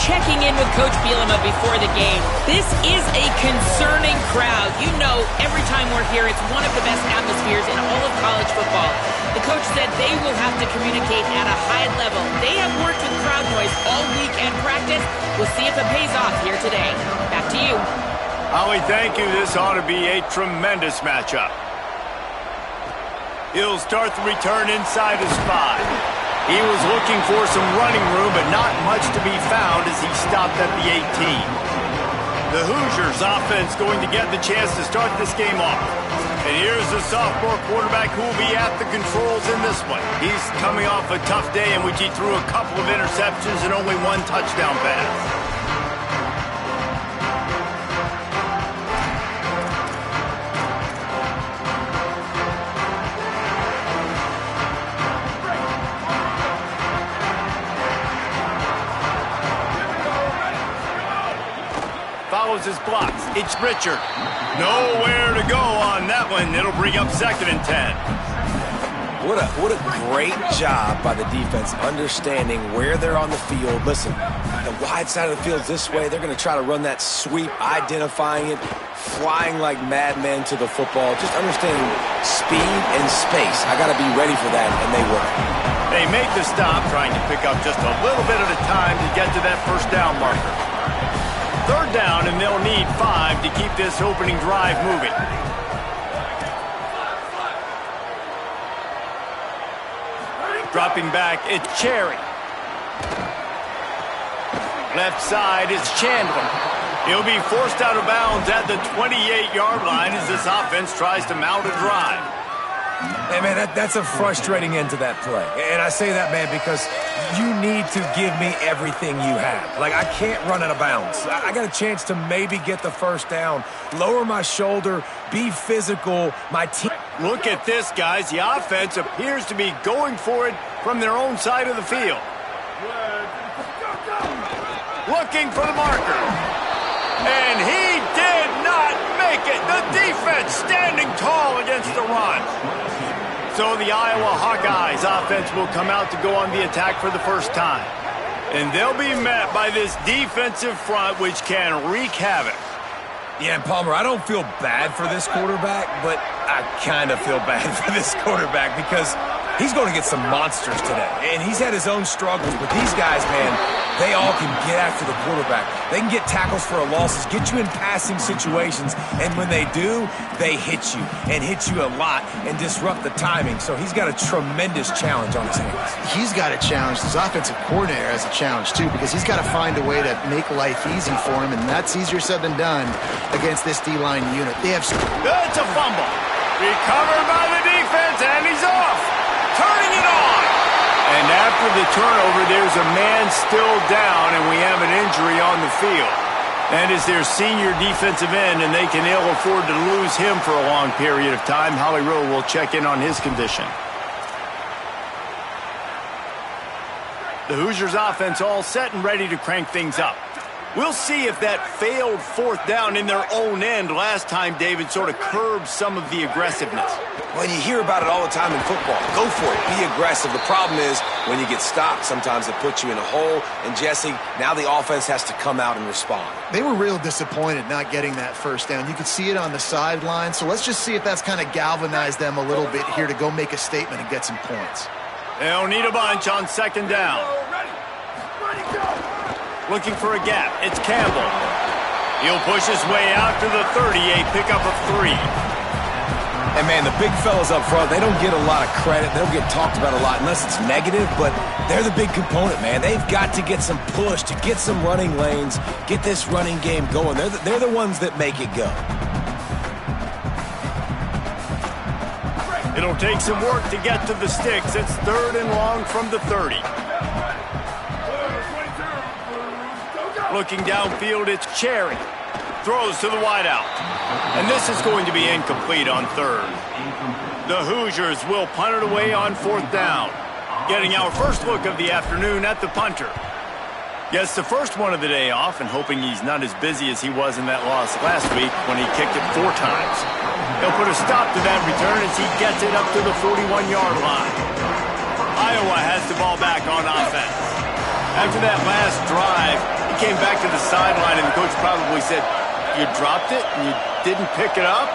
checking in with Coach Bielema before the game. This is a concerning crowd. You know, every time we're here, it's one of the best atmospheres in all of college football. The coach said they will have to communicate at a high level. They have worked with crowd noise all week and practice. We'll see if it pays off here today. Back to you. Howie, thank you. This ought to be a tremendous matchup. He'll start the return inside his 5. He was looking for some running room, but not much to be found as he stopped at the 18. The Hoosiers offense going to get the chance to start this game off. And here's the sophomore quarterback who will be at the controls in this one. He's coming off a tough day in which he threw a couple of interceptions and only 1 touchdown pass. Follows his blocks. It's Richard. Nowhere to go on that one. It'll bring up 2nd and 10. What a great job by the defense understanding where they're on the field. Listen, the wide side of the field's this way. They're going to try to run that sweep, identifying it, flying like madmen to the football, just understanding speed and space. I got to be ready for that, and they will. They make the stop, trying to pick up just a little bit at a time to get to that first down marker. 3rd down, and they'll need 5 to keep this opening drive moving. Dropping back, it's Cherry. Left side is Chandler. He'll be forced out of bounds at the 28-yard line as this offense tries to mount a drive. Hey, man, that's a frustrating end to that play. And I say that, man, because you need to give me everything you have. Like, I can't run out of bounds. I got a chance to maybe get the first down, lower my shoulder, be physical. My team. Look at this, guys. The offense appears to be going for it from their own side of the field. Looking for the marker. And he did not make it. The defense standing tall against the run. So the Iowa Hawkeyes offense will come out to go on the attack for the first time. And they'll be met by this defensive front, which can wreak havoc. Yeah, and Palmer, I don't feel bad for this quarterback, but I kind of feel bad for this quarterback because he's going to get some monsters today. And he's had his own struggles, but these guys, man, they all can get after the quarterback. They can get tackles for losses, get you in passing situations, and when they do, they hit you, and hit you a lot, and disrupt the timing. So he's got a tremendous challenge on his hands. He's got a challenge. His offensive coordinator has a challenge, too, because he's got to find a way to make life easy for him, and that's easier said than done against this D-line unit. It's a fumble. Recovered by the defense, and he's off. Turning it on. And after the turnover, there's a man still down, and we have an injury on the field. That is their senior defensive end, and they can ill afford to lose him for a long period of time. Howie Rowe will check in on his condition. The Hoosiers offense all set and ready to crank things up. We'll see if that failed 4th down in their own end last time, David, sort of curbed some of the aggressiveness. Well, you hear about it all the time in football. Go for it. Be aggressive. The problem is when you get stopped, sometimes it puts you in a hole. And, Jesse, now the offense has to come out and respond. They were real disappointed not getting that first down. You could see it on the sideline. So let's just see if that's kind of galvanized them a little bit here to go make a statement and get some points. They'll need a bunch on 2nd down. Ready, go. Looking for a gap. It's Campbell. He'll push his way out to the 38, pickup of 3. And, man, the big fellas up front, they don't get a lot of credit. They don't get talked about a lot unless it's negative, but they're the big component, man. They've got to get some push to get some running lanes, get this running game going. They're the ones that make it go. It'll take some work to get to the sticks. It's 3rd and long from the 30. Looking downfield, it's Cherry. Throws to the wideout. And this is going to be incomplete on 3rd. The Hoosiers will punt it away on 4th down. Getting our first look of the afternoon at the punter. Gets the first one of the day off and hoping he's not as busy as he was in that loss last week when he kicked it 4 times. He'll put a stop to that return as he gets it up to the 41-yard line. Iowa has the ball back on offense. After that last drive, came back to the sideline, and the coach probably said, "You dropped it and you didn't pick it up?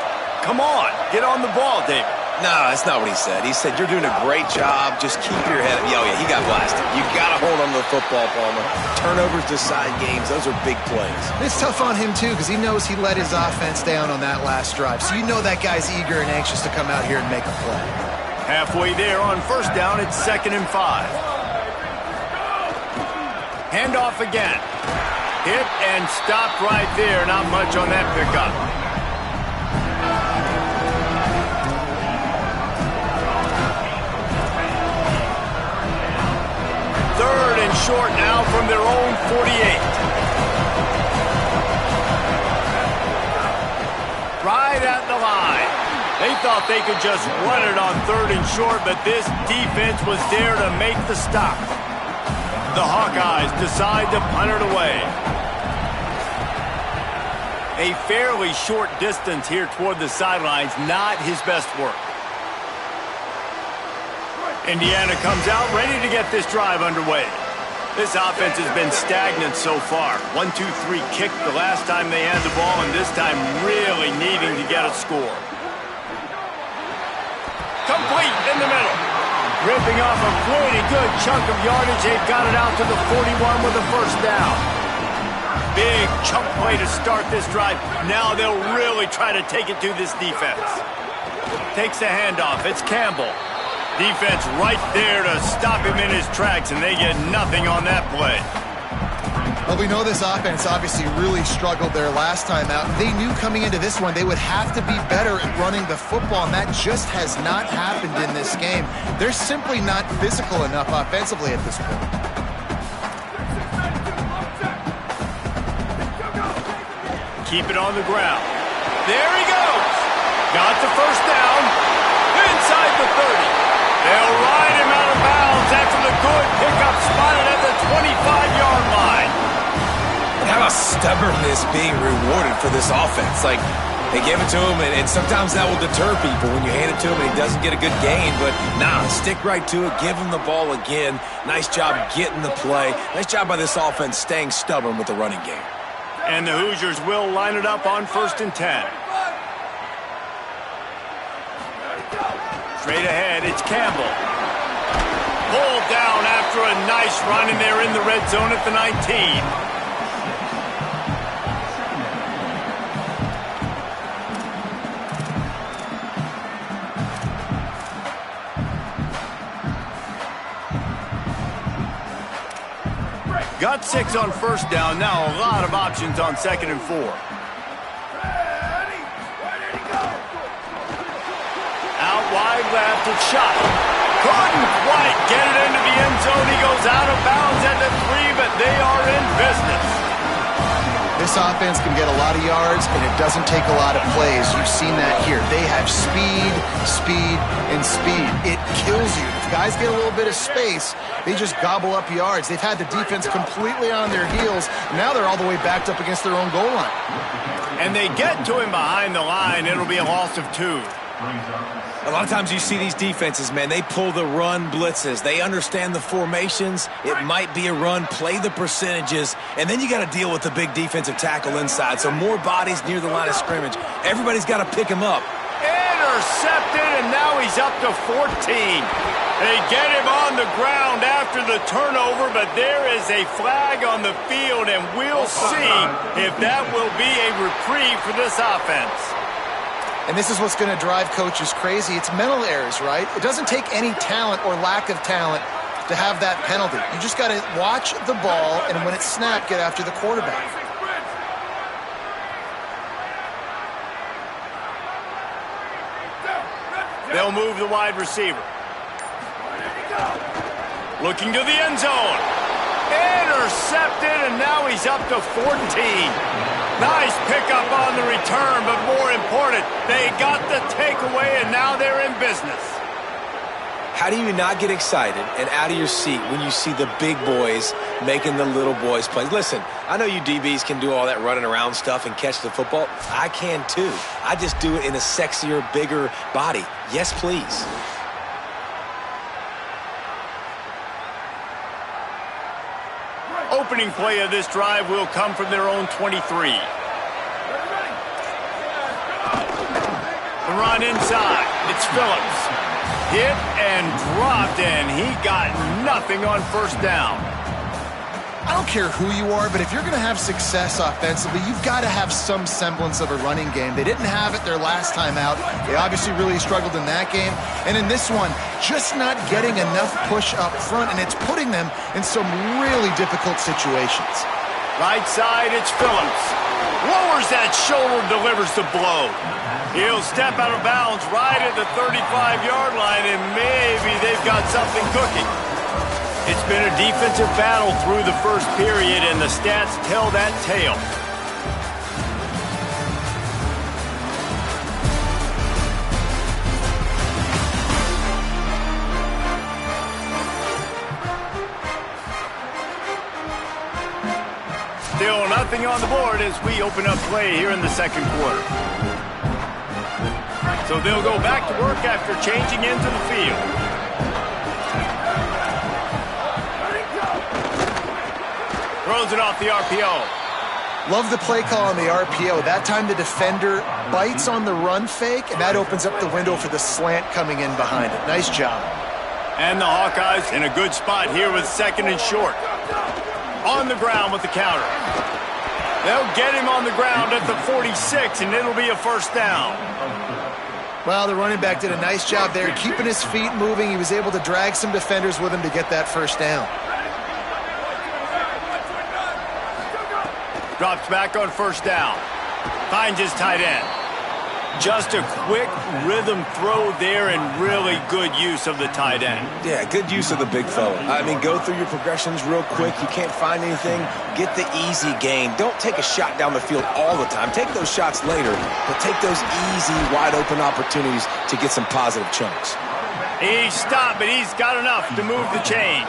Come on, get on the ball, David." No, that's not what he said. He said, "You're doing a great job. Just keep your head up." Oh, yeah, he got blasted. You got to hold on to the football, Palmer. Turnovers decide games. Those are big plays. It's tough on him, too, because he knows he let his offense down on that last drive. So you know that guy's eager and anxious to come out here and make a play. Halfway there on first down, it's 2nd and 5. Handoff again. Hit and stopped right there. Not much on that pickup. Third and short now from their own 48. Right at the line. They thought they could just run it on 3rd and short, but this defense was there to make the stop. The Hawkeyes decide to punt it away. A fairly short distance here toward the sidelines, not his best work. Indiana comes out ready to get this drive underway. This offense has been stagnant so far. 1-2-3 kick the last time they had the ball, and this time really needing to get a score. Complete in the middle. Ripping off a pretty good chunk of yardage. They've got it out to the 41 with a first down. Big chunk play to start this drive. Now they'll really try to take it to this defense. Takes the handoff. It's Campbell. Defense right there to stop him in his tracks, and they get nothing on that play. Well, we know this offense obviously really struggled their last time out. They knew coming into this one they would have to be better at running the football, and that just has not happened in this game. They're simply not physical enough offensively at this point. Keep it on the ground. There he goes. Got the first down. Inside the 30. They'll ride him out of bounds after the good pickup spotted at the 25-yard line. How about stubbornness being rewarded for this offense? Like, they gave it to him, and sometimes that will deter people when you hand it to him and he doesn't get a good gain. But, nah, stick right to it. Give him the ball again. Nice job getting the play. Nice job by this offense staying stubborn with the running game. And the Hoosiers will line it up on 1st and 10. Straight ahead, it's Campbell. Pulled down after a nice run, and they're in the red zone at the 19. Got 6 on first down. Now a lot of options on 2nd and 4. Out wide left, it's shot. Couldn't quite get it into the end zone. He goes out of bounds at the 3, but they are in business. This offense can get a lot of yards, and it doesn't take a lot of plays. You've seen that here. They have speed, speed, and speed. It kills you. If guys get a little bit of space, they just gobble up yards. They've had the defense completely on their heels. Now they're all the way backed up against their own goal line. And they get to him behind the line. It'll be a loss of 2. A lot of times you see these defenses, man, they pull the run blitzes. They understand the formations. It might be a run, play the percentages, and then you got to deal with the big defensive tackle inside. So more bodies near the line of scrimmage. Everybody's got to pick him up. Intercepted, and now he's up to 14. They get him on the ground after the turnover, but there is a flag on the field, and we'll see if that will be a reprieve for this offense. And this is what's going to drive coaches crazy. It's mental errors, right? It doesn't take any talent or lack of talent to have that penalty. You just got to watch the ball, and when it's snapped, get after the quarterback. They'll move the wide receiver. Looking to the end zone. Intercepted, and now he's up to 14. Nice pickup on the return, but more important, they got the takeaway, and now they're in business. How do you not get excited and out of your seat when you see the big boys making the little boys play? Listen, I know you DBs can do all that running around stuff and catch the football. I can too. I just do it in a sexier, bigger body. Yes, please. Opening play of this drive will come from their own 23. The run inside. It's Phillips. Hit and dropped, and he got nothing on first down. I don't care who you are, but if you're going to have success offensively, you've got to have some semblance of a running game. They didn't have it their last time out. They obviously really struggled in that game. And in this one, just not getting enough push up front, and it's putting them in some really difficult situations. Right side, it's Phillips. Lowers that shoulder, delivers the blow. He'll step out of bounds right at the 35-yard line, and maybe they've got something cooking. It's been a defensive battle through the first period, and the stats tell that tale. Still nothing on the board as we open up play here in the second quarter. So they'll go back to work after changing into the field. Throws it off the RPO. Love the play call on the RPO. That time the defender bites on the run fake, and that opens up the window for the slant coming in behind it. Nice job. And the Hawkeyes in a good spot here with second and short. On the ground with the counter. They'll get him on the ground at the 46, and it'll be a first down. Well, the running back did a nice job there, keeping his feet moving. He was able to drag some defenders with him to get that first down. Drops back on first down. Finds his tight end. Just a quick rhythm throw there and really good use of the tight end. Yeah, good use of the big fella. I mean, go through your progressions real quick. You can't find anything, get the easy gain. Don't take a shot down the field all the time. Take those shots later, but take those easy, wide-open opportunities to get some positive chunks. He's stopped, but he's got enough to move the chain.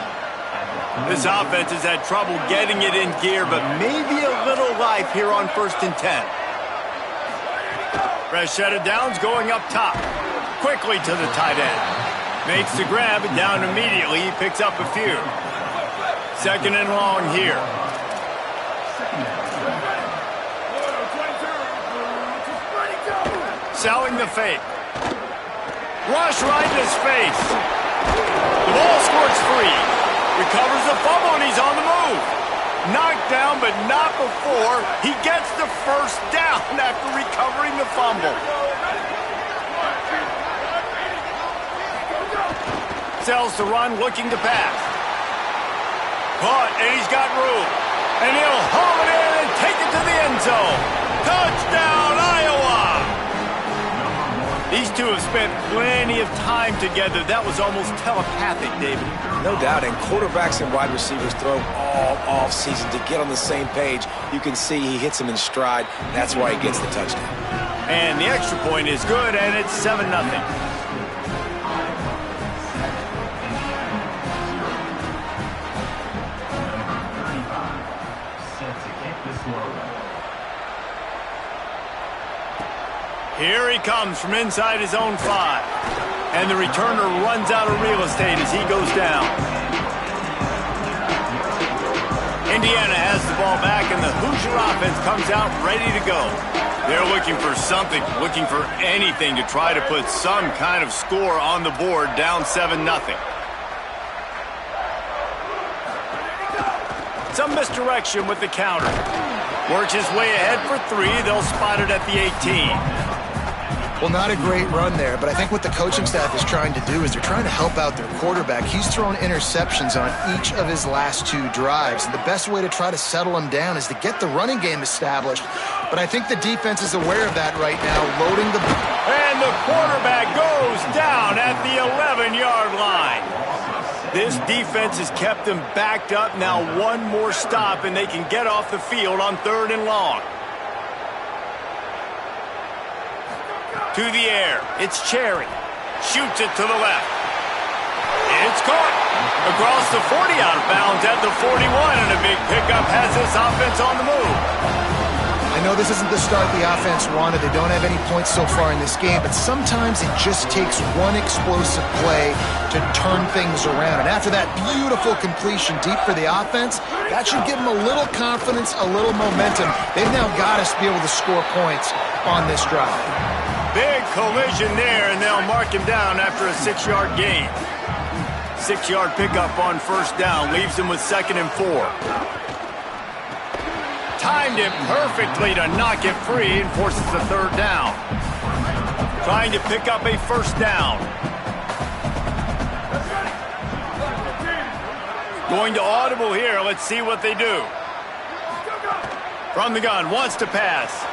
This offense has had trouble getting it in gear, but maybe a little life here on 1st and 10. Fresh set of downs going up top. Quickly to the tight end. Makes the grab, down immediately. He picks up a few. Second and long here. Selling the fake. Rush right in his face. The ball squirts free. Recovers the fumble, and he's on the move. Knocked down, but not before he gets the first down after recovering the fumble. Sells the run, looking to pass. Caught, and he's got room. And he'll haul it in and take it to the end zone. Touchdown, Iowa! These two have spent plenty of time together. That was almost telepathic, David. No doubt, and quarterbacks and wide receivers throw all off-season to get on the same page. You can see he hits him in stride. That's why he gets the touchdown. And the extra point is good, and it's 7-0. Here he comes from inside his own 5. And the returner runs out of real estate as he goes down. Indiana has the ball back, and the Hoosier offense comes out ready to go. They're looking for something, looking for anything to try to put some kind of score on the board, down 7-0. Some misdirection with the counter. Works his way ahead for 3. They'll spot it at the 18. Well, not a great run there, but I think what the coaching staff is trying to do is they're trying to help out their quarterback. He's thrown interceptions on each of his last 2 drives, and the best way to try to settle him down is to get the running game established. But I think the defense is aware of that right now, loading the... And the quarterback goes down at the 11-yard line. This defense has kept them backed up. Now one more stop, and they can get off the field on 3rd and long. To the air, it's Cherry. Shoots it to the left. It's caught. Across the 40, out of bounds at the 41, and a big pickup has this offense on the move. I know this isn't the start the offense wanted. They don't have any points so far in this game, but sometimes it just takes one explosive play to turn things around. And after that beautiful completion deep for the offense, that should give them a little confidence, a little momentum. They've now got us to be able to score points on this drive. Big collision there, and they'll mark him down after a 6-yard gain. 6-yard pickup on first down leaves him with 2nd and 4. Timed it perfectly to knock it free and forces the 3rd down. Trying to pick up a 1st down. Going to audible here. Let's see what they do. From the gun, wants to pass.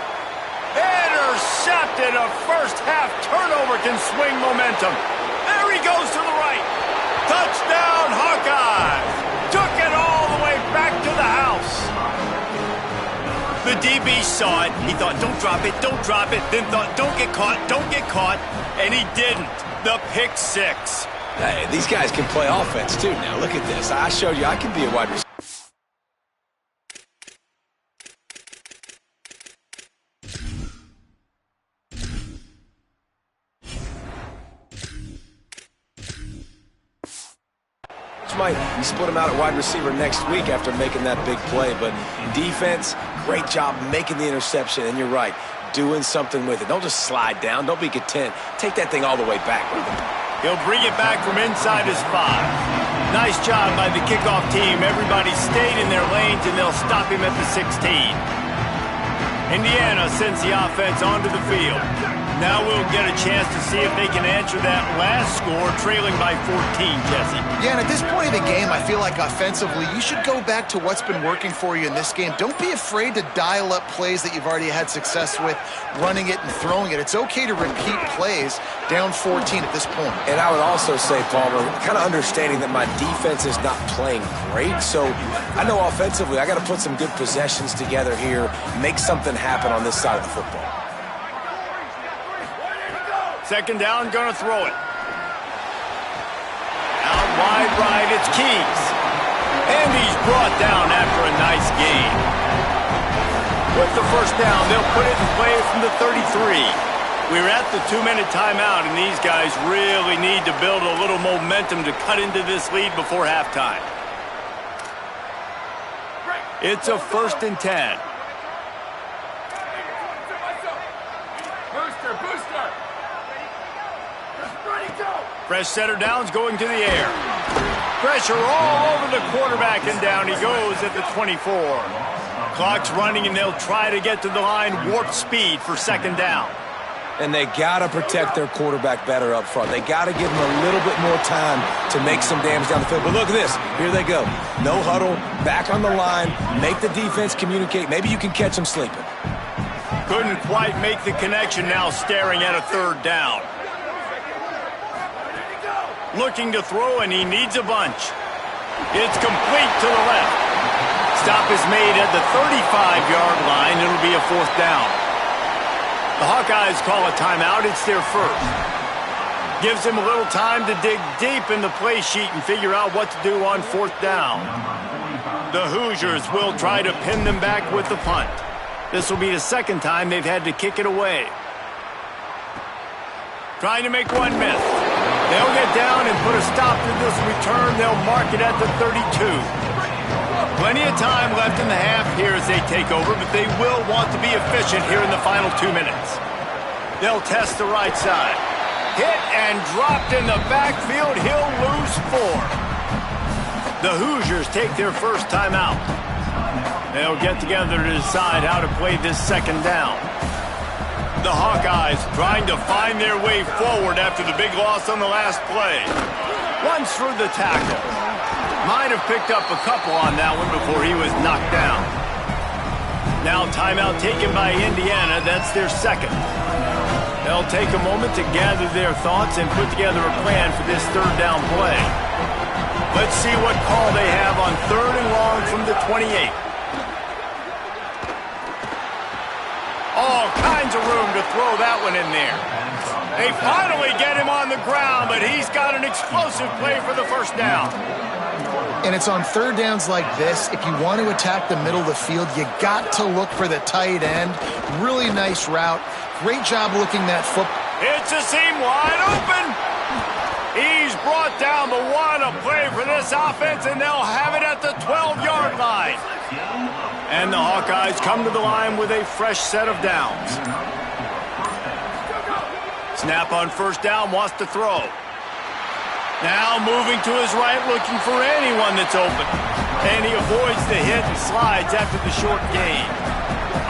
Intercepted. A first-half turnover can swing momentum. There he goes to the right. Touchdown, Hawkeyes. Took it all the way back to the house. The DB saw it. He thought, don't drop it, don't drop it. Then thought, don't get caught. And he didn't. The pick 6. Hey, these guys can play offense, too. Now, look at this. I showed you I can be a wide receiver. You split him out at wide receiver next week after making that big play. But defense, great job making the interception. And you're right, doing something with it. Don't just slide down. Don't be content. Take that thing all the way back with him. He'll bring it back from inside his 5. Nice job by the kickoff team. Everybody stayed in their lanes, and they'll stop him at the 16. Indiana sends the offense onto the field. Now we'll get a chance to see if they can answer that last score, trailing by 14, Jesse. Yeah, and at this point of the game, I feel like offensively, you should go back to what's been working for you in this game. Don't be afraid to dial up plays that you've already had success with, running it and throwing it. It's okay to repeat plays down 14 at this point. And I would also say, Palmer, kind of understanding that my defense is not playing great, so I know offensively I got to put some good possessions together here, make something happen on this side of the football. 2nd down, gonna throw it. Out wide right, it's Keys. And he's brought down after a nice gain. With the 1st down, they'll put it in play from the 33. We're at the 2-minute timeout, and these guys really need to build a little momentum to cut into this lead before halftime. It's a 1st and 10. Fresh center downs going to the air. Pressure all over the quarterback, and down he goes at the 24. Clock's running, and they'll try to get to the line, warp speed for 2nd down. And they got to protect their quarterback better up front. They got to give him a little bit more time to make some damage down the field. But look at this. Here they go. No huddle, back on the line, make the defense communicate. Maybe you can catch them sleeping. Couldn't quite make the connection, now staring at a 3rd down. Looking to throw, and he needs a bunch. It's complete to the left. Stop is made at the 35-yard line. It'll be a 4th down. The Hawkeyes call a timeout. It's their 1st. Gives him a little time to dig deep in the play sheet and figure out what to do on 4th down. The Hoosiers will try to pin them back with the punt. This will be the 2nd time they've had to kick it away. Trying to make one miss. They'll get down and put a stop to this return. They'll mark it at the 32. Plenty of time left in the half here as they take over, but they will want to be efficient here in the final 2 minutes. They'll test the right side. Hit and dropped in the backfield. He'll lose 4. The Hoosiers take their 1st timeout. They'll get together to decide how to play this 2nd down. The Hawkeyes trying to find their way forward after the big loss on the last play. Runs through the tackle. Might have picked up a couple on that one before he was knocked down. Now timeout taken by Indiana. That's their 2nd. They'll take a moment to gather their thoughts and put together a plan for this 3rd down play. Let's see what call they have on 3rd and long from the 28. All kinds of room to throw that one in there. They finally get him on the ground, but he's got an explosive play for the 1st down. And it's on third downs like this. If you want to attack the middle of the field, you got to look for the tight end. Really nice route. Great job looking that football. It's a seam wide open. He's brought down, but what a play for this offense, and they'll have it at the 12-yard line. And the Hawkeyes come to the line with a fresh set of downs. Snap on first down, wants to throw. Now moving to his right, looking for anyone that's open. And he avoids the hit and slides after the short gain.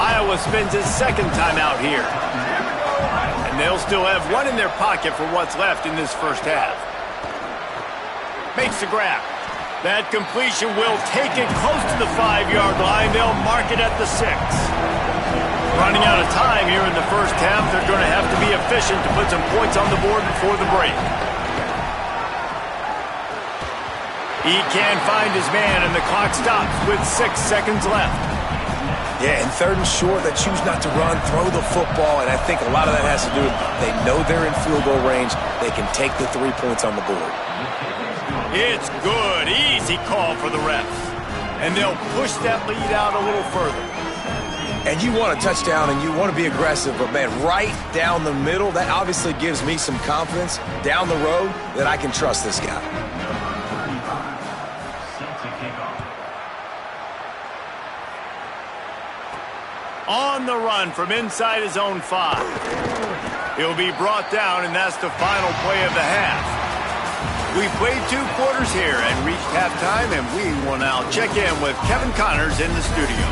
Iowa spends his second time out here. And they'll still have one in their pocket for what's left in this first half. Makes the grab. That completion will take it close to the 5-yard line. They'll mark it at the 6. Running out of time here in the first half. They're going to have to be efficient to put some points on the board before the break. He can't find his man, and the clock stops with 6 seconds left. Yeah, and third and short, they choose not to run, throw the football, and I think a lot of that has to do with they know they're in field goal range. They can take the 3 points on the board. It's good. Easy call for the refs. And they'll push that lead out a little further. And you want a touchdown, and you want to be aggressive, but, man, right down the middle, that obviously gives me some confidence down the road that I can trust this guy. On the run from inside his own 5. He'll be brought down, and that's the final play of the half. We played 2 quarters here and reached halftime, and we will now check in with Kevin Connors in the studio.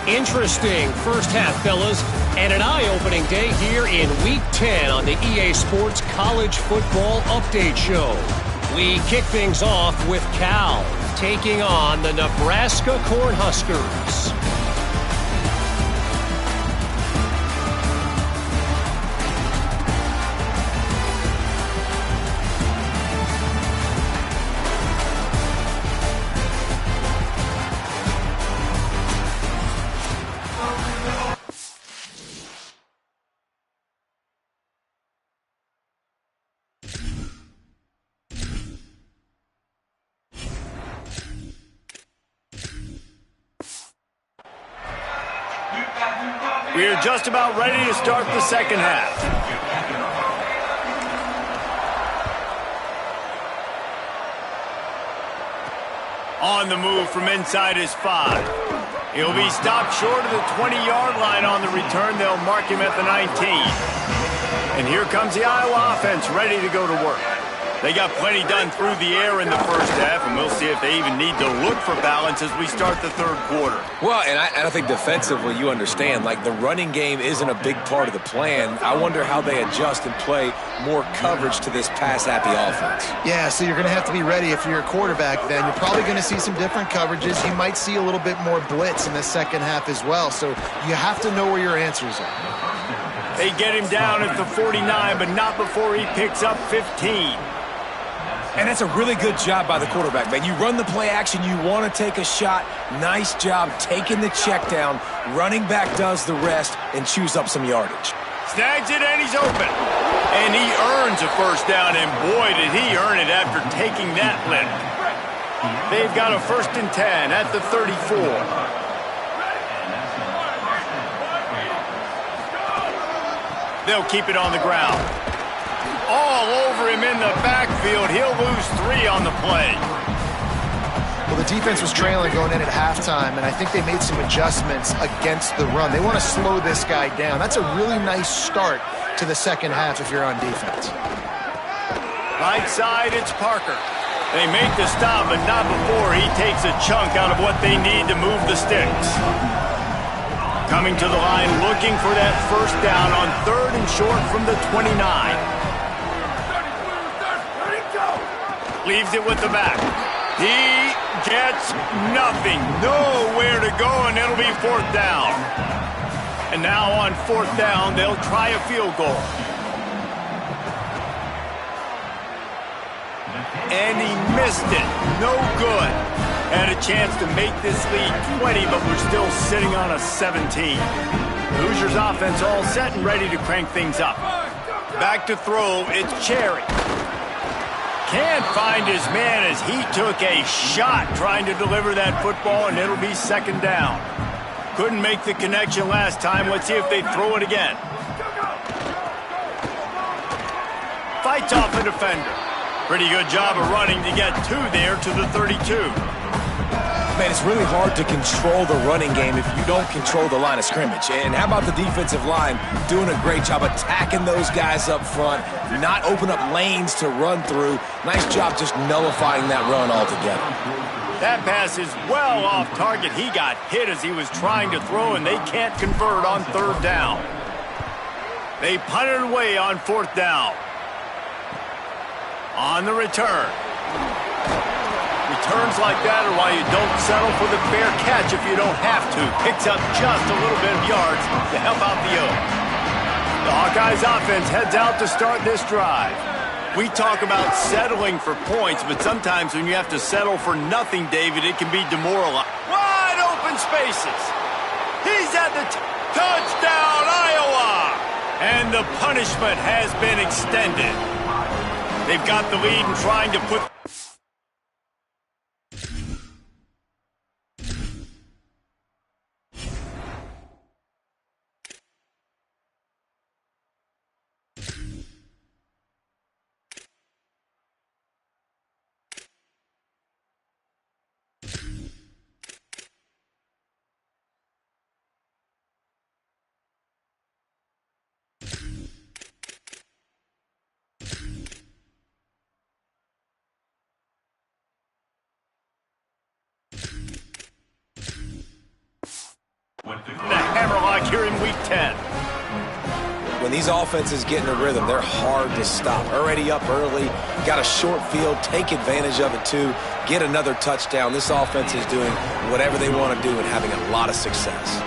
Interesting first half, fellas, and an eye-opening day here in Week 10 on the EA Sports College Football Update Show. We kick things off with Cal taking on the Nebraska Cornhuskers. We are just about ready to start the second half. On the move from inside his 5. He'll be stopped short of the 20-yard line on the return. They'll mark him at the 19. And here comes the Iowa offense ready to go to work. They got plenty done through the air in the first half, and we'll see if they even need to look for balance as we start the third quarter. Well, and I think defensively, you understand, like the running game isn't a big part of the plan. I wonder how they adjust and play more coverage to this pass-happy offense. Yeah, so you're going to have to be ready if you're a quarterback then. You're probably going to see some different coverages. You might see a little bit more blitz in the second half as well, so you have to know where your answers are. They get him down at the 49, but not before he picks up 15. And that's a really good job by the quarterback, man. You run the play action, you want to take a shot. Nice job taking the check down. Running back does the rest and chews up some yardage. Snags it, and he's open. And he earns a first down, and boy, did he earn it after taking that lift. They've got a 1st and 10 at the 34. They'll keep it on the ground. All over him in the backfield. He'll lose 3 on the play. Well, the defense was trailing going in at halftime, and I think they made some adjustments against the run. They want to slow this guy down. That's a really nice start to the second half if you're on defense. Right side, it's Parker. They make the stop, but not before he takes a chunk out of what they need to move the sticks. Coming to the line, looking for that first down on 3rd and short from the 29. Leaves it with the back. He gets nothing. Nowhere to go, and it'll be 4th down. And now on 4th down, they'll try a field goal. And he missed it. No good. Had a chance to make this lead 20, but we're still sitting on a 17. Hoosiers offense all set and ready to crank things up. Back to throw, it's Cherry. Can't find his man as he took a shot trying to deliver that football, and it'll be second down. Couldn't make the connection last time. Let's see if they throw it again. Fights off a defender. Pretty good job of running to get two there to the 32. Man, it's really hard to control the running game if you don't control the line of scrimmage. And how about the defensive line doing a great job attacking those guys up front, not open up lanes to run through. Nice job just nullifying that run altogether. That pass is well off target. He got hit as he was trying to throw, and they can't convert on third down. They punted away on fourth down. On the return. Returns like that are why you don't settle for the fair catch if you don't have to. Picks up just a little bit of yards to help out the O. The Hawkeyes offense heads out to start this drive. We talk about settling for points, but sometimes when you have to settle for nothing, David, it can be demoralizing. Wide open spaces. He's at the touchdown, Iowa! And the punishment has been extended. They've got the lead and trying to put... The hammerlock here in week 10. When these offenses get in a rhythm, they're hard to stop. Already up early, got a short field, take advantage of it too, get another touchdown. This offense is doing whatever they want to do and having a lot of success.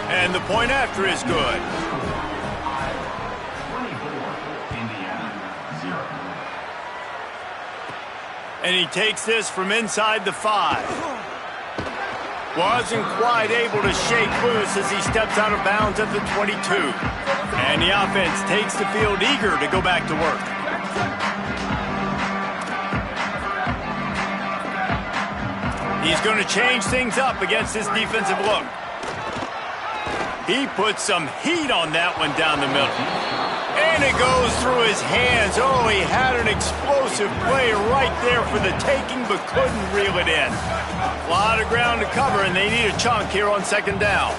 And the point after is good. And he takes this from inside the 5. Wasn't quite able to shake loose as he steps out of bounds at the 22. And the offense takes the field eager to go back to work. He's going to change things up against this defensive look. He puts some heat on that one down the middle. And it goes through his hands. Oh, he had an explosive play right there for the taking, but couldn't reel it in. A lot of ground to cover, and they need a chunk here on second down.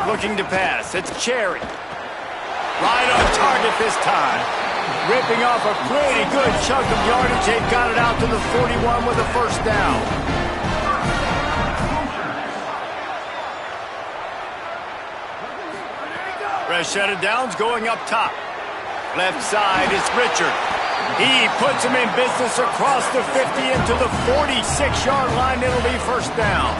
Looking to pass. It's Cherry. Right on target this time. Ripping off a pretty good chunk of yardage. They've got it out to the 41 with a first down. Rest set of downs going up top. Left side is Richard. He puts him in business across the 50 into the 46-yard line. It'll be first down.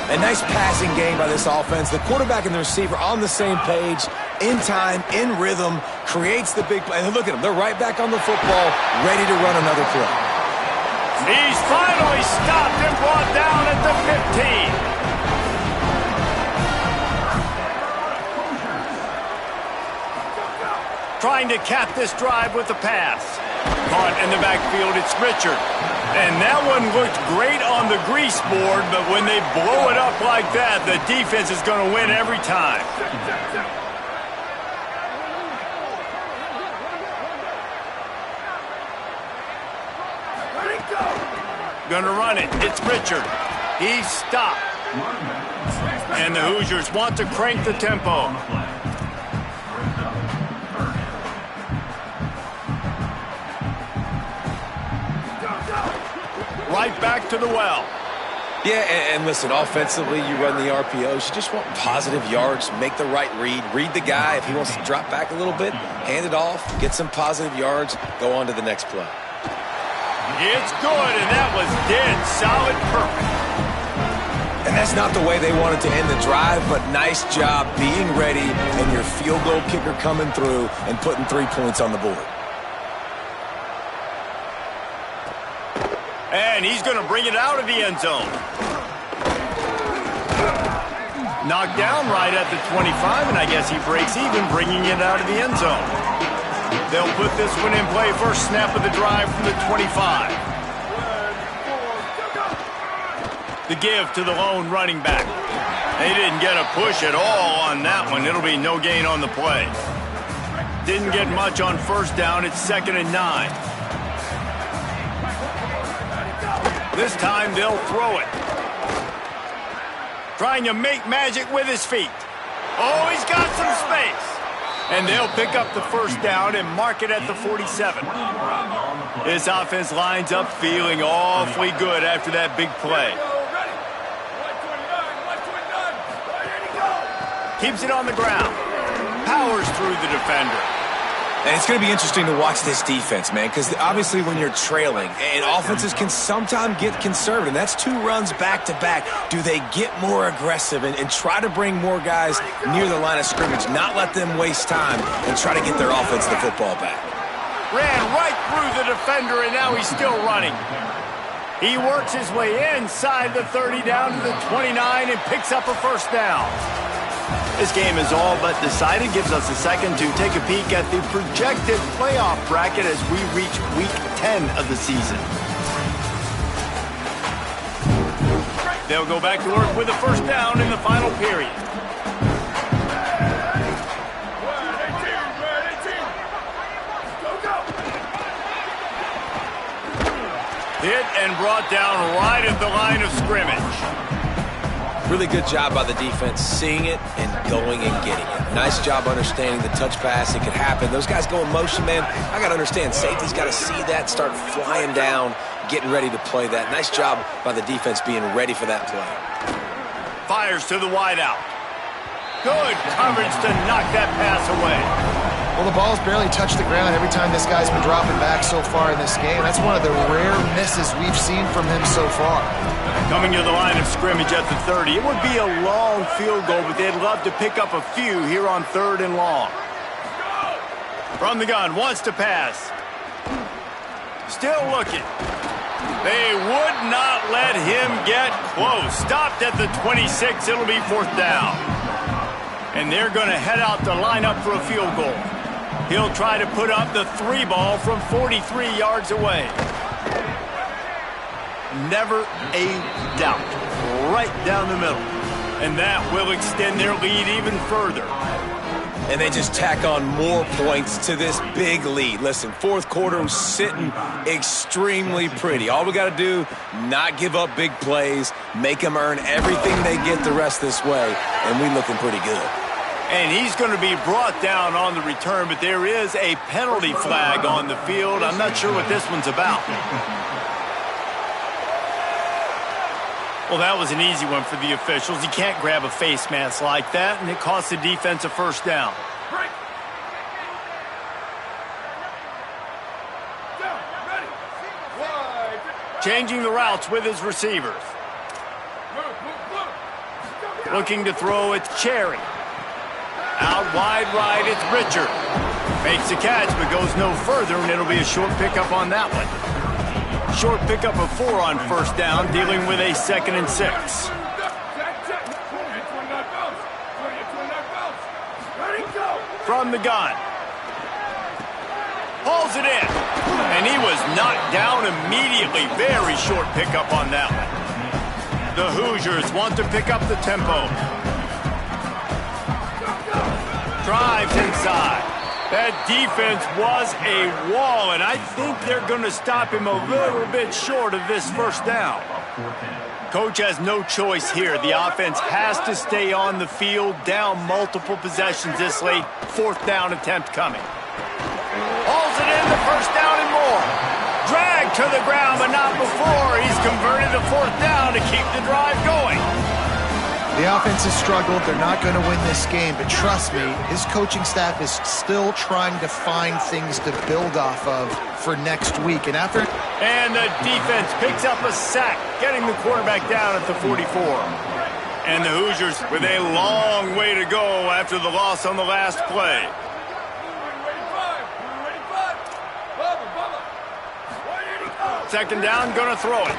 A nice passing game by this offense. The quarterback and the receiver on the same page, in time, in rhythm, creates the big play. And look at them. They're right back on the football, ready to run another play. He's finally stopped and brought down at the 15. Trying to cap this drive with the pass. Caught in the backfield, it's Richard. And that one looked great on the grease board, but when they blow it up like that, the defense is going to win every time. Going to run it. It's Richard. He's stopped. And the Hoosiers want to crank the tempo. Right back to the well. Yeah, and listen, offensively, you run the RPOs. You just want positive yards, make the right read the guy. If he wants to drop back a little bit, hand it off, get some positive yards, go on to the next play. It's good, and that was dead solid, perfect. And that's not the way they wanted to end the drive, but nice job being ready and your field goal kicker coming through and putting 3 points on the board. And he's going to bring it out of the end zone. Knocked down right at the 25, and I guess he breaks even bringing it out of the end zone. They'll put this one in play. First snap of the drive from the 25. The give to the lone running back. They didn't get a push at all on that one. It'll be no gain on the play. Didn't get much on first down. It's 2nd and 9. This time they'll throw it. Trying to make magic with his feet. Oh, he's got some space. And they'll pick up the first down and mark it at the 47. This offense lines up feeling awfully good after that big play. Keeps it on the ground. Powers through the defender. And it's going to be interesting to watch this defense, man, because obviously when you're trailing, and offenses can sometimes get conservative, and that's 2 runs back-to-back. Do they get more aggressive and try to bring more guys near the line of scrimmage, not let them waste time, and try to get their offense the football back? Ran right through the defender, and now he's still running. He works his way inside the 30 down to the 29 and picks up a first down. This game is all but decided. Gives us a second to take a peek at the projected playoff bracket as we reach Week 10 of the season. They'll go back to work with a first down in the final period. Hit and brought down right at the line of scrimmage. Really good job by the defense, seeing it and going and getting it. Nice job understanding the touch pass. It could happen. Those guys go in motion, man. I got to understand, safety's got to see that, start flying down, getting ready to play that. Nice job by the defense being ready for that play. Fires to the wideout. Good coverage to knock that pass away. Well, the ball's barely touched the ground every time this guy's been dropping back so far in this game. That's one of the rare misses we've seen from him so far. Coming to the line of scrimmage at the 30. It would be a long field goal, but they'd love to pick up a few here on 3rd and long. From the gun, wants to pass. Still looking. They would not let him get close. Stopped at the 26. It'll be 4th down. And they're going to head out to line up for a field goal. He'll try to put up the 3 ball from 43 yards away. Never a doubt. Right down the middle. And that will extend their lead even further. And they just tack on more points to this big lead. Listen, 4th quarter was sitting extremely pretty. All we got to do, not give up big plays, make them earn everything they get the rest this way, and we looking pretty good. And he's going to be brought down on the return, but there is a penalty flag on the field. I'm not sure what this one's about. Well, that was an easy one for the officials. You can't grab a face mask like that, and it costs the defense a first down. Changing the routes with his receivers. Looking to throw, it's Cherry. Out wide right, it's Richard. Makes the catch, but goes no further, and it'll be a short pickup on that one. Short pickup of 4 on first down, dealing with a 2nd and 6. From the gun. Hauls it in. And he was knocked down immediately. Very short pickup on that one. The Hoosiers want to pick up the tempo. Drives inside. That defense was a wall, and I think they're going to stop him a little bit short of this first down. Coach has no choice here. The offense has to stay on the field, down multiple possessions this late. 4th down attempt coming. Hauls it in, the first down and more. Dragged to the ground, but not before. He's converted the 4th down to keep the drive going. The offense has struggled. They're not going to win this game, but trust me, his coaching staff is still trying to find things to build off of for next week. And the defense picks up a sack, getting the quarterback down at the 44. And the Hoosiers with a long way to go after the loss on the last play. Second down, gonna throw it.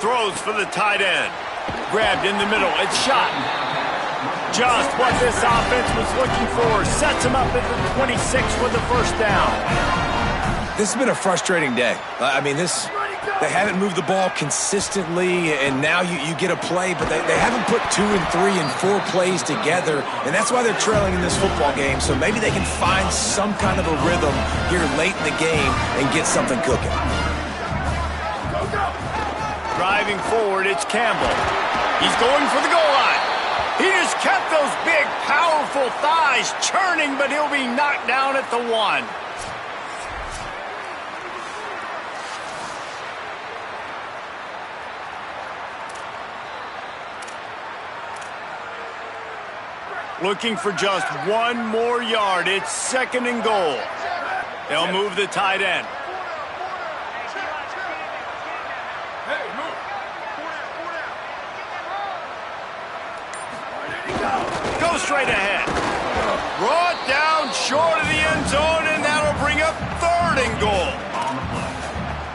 Throws for the tight end. Grabbed in the middle, it's shot. Just what this offense was looking for. Sets them up at the 26 with the first down. This has been a frustrating day. I mean, they haven't moved the ball consistently, and now you get a play, but they haven't put 2 and 3 and 4 plays together, and that's why they're trailing in this football game. So maybe they can find some kind of a rhythm here late in the game and get something cooking. Driving forward, it's Campbell. He's going for the goal line. He just kept those big, powerful thighs churning, but he'll be knocked down at the 1. Looking for just 1 more yard. It's 2nd and goal. They'll move the tight end. Go straight ahead. Brought down short of the end zone, and that'll bring up 3rd and goal.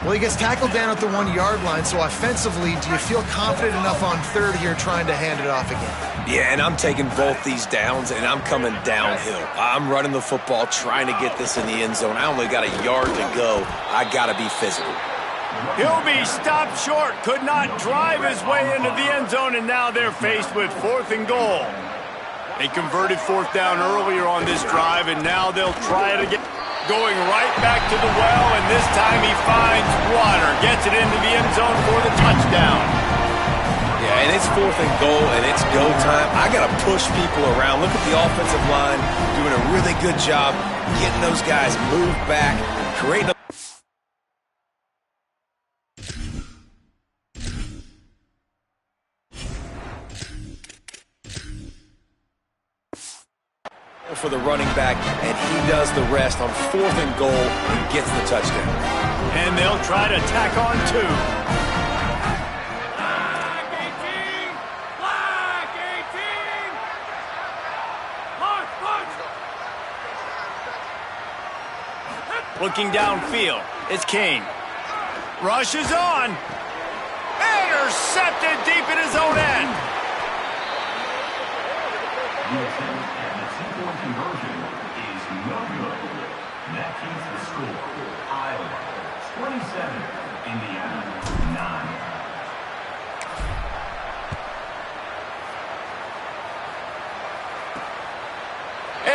Well, he gets tackled down at the 1-yard line, so offensively, do you feel confident enough on 3rd here trying to hand it off again? Yeah, and I'm taking both these downs, and I'm coming downhill. I'm running the football, trying to get this in the end zone. I only got a yard to go. I got to be physical. He'll be stopped short. Could not drive his way into the end zone, and now they're faced with 4th and goal. They converted 4th down earlier on this drive, and now they'll try it again. Going right back to the well, and this time he finds water. Gets it into the end zone for the touchdown. Yeah, and it's 4th and goal, and it's go time. I got to push people around. Look at the offensive line doing a really good job getting those guys moved back, creating a for the running back, and he does the rest on 4th and goal and gets the touchdown. And they'll try to tack on 2. Looking downfield, it's King. Rushes on. Intercepted deep in his own end. Conversion is no good. That keeps the score. Iowa 27, Indiana 9.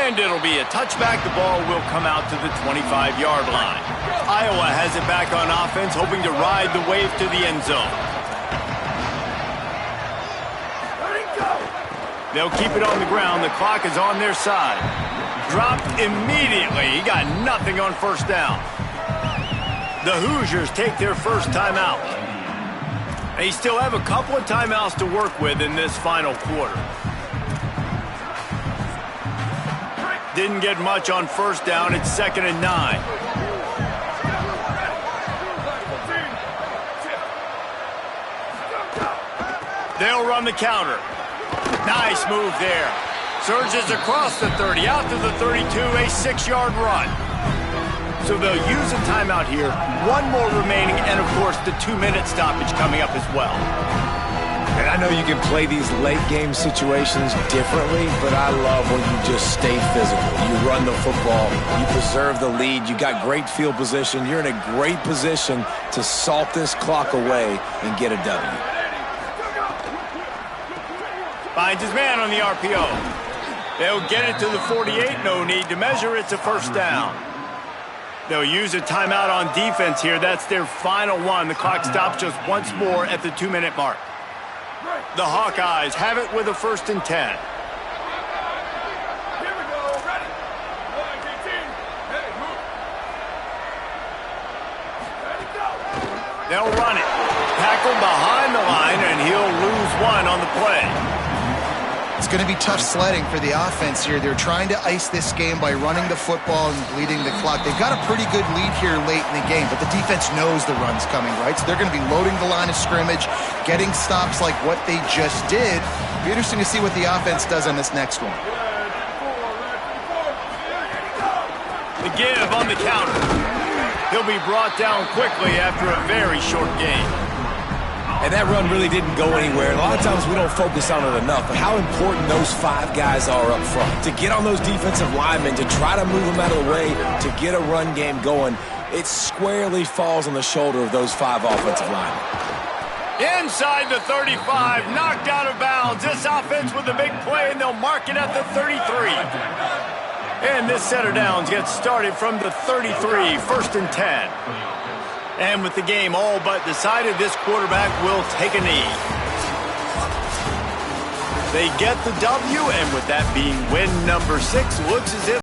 And it'll be a touchback. The ball will come out to the 25-yard line. Iowa has it back on offense, hoping to ride the wave to the end zone. They'll keep it on the ground. The clock is on their side. Dropped immediately. He got nothing on 1st down. The Hoosiers take their first timeout. They still have a couple of timeouts to work with in this final quarter. Didn't get much on 1st down. It's 2nd and 9. They'll run the counter. Nice move there. Surges across the 30, out to the 32, a 6-yard run. So they'll use a timeout here. 1 more remaining, and of course the 2-minute stoppage coming up as well. And I know you can play these late game situations differently, but I love when you just stay physical. You run the football, you preserve the lead, you got great field position, you're in a great position to salt this clock away and get a W. Finds his man on the RPO. They'll get it to the 48. No need to measure. It's a 1st down. They'll use a timeout on defense here. That's their final one. The clock stops just once more at the 2-minute mark. The Hawkeyes have it with a 1st and 10. They'll run it. Tackled behind the line, and he'll lose 1 on the play. It's going to be tough sledding for the offense here. They're trying to ice this game by running the football and bleeding the clock. They've got a pretty good lead here late in the game, but the defense knows the run's coming, right? So they're going to be loading the line of scrimmage, getting stops like what they just did. It'll be interesting to see what the offense does on this next one. The give on the counter. He'll be brought down quickly after a very short game. And that run really didn't go anywhere. And a lot of times we don't focus on it enough, but how important those 5 guys are up front. To get on those defensive linemen, to try to move them out of the way, to get a run game going, it squarely falls on the shoulder of those 5 offensive linemen. Inside the 35, knocked out of bounds. This offense with a big play, and they'll mark it at the 33. And this set of downs gets started from the 33, 1st and 10. And with the game all but decided, this quarterback will take a knee. They get the W, and with that being win number 6, looks as if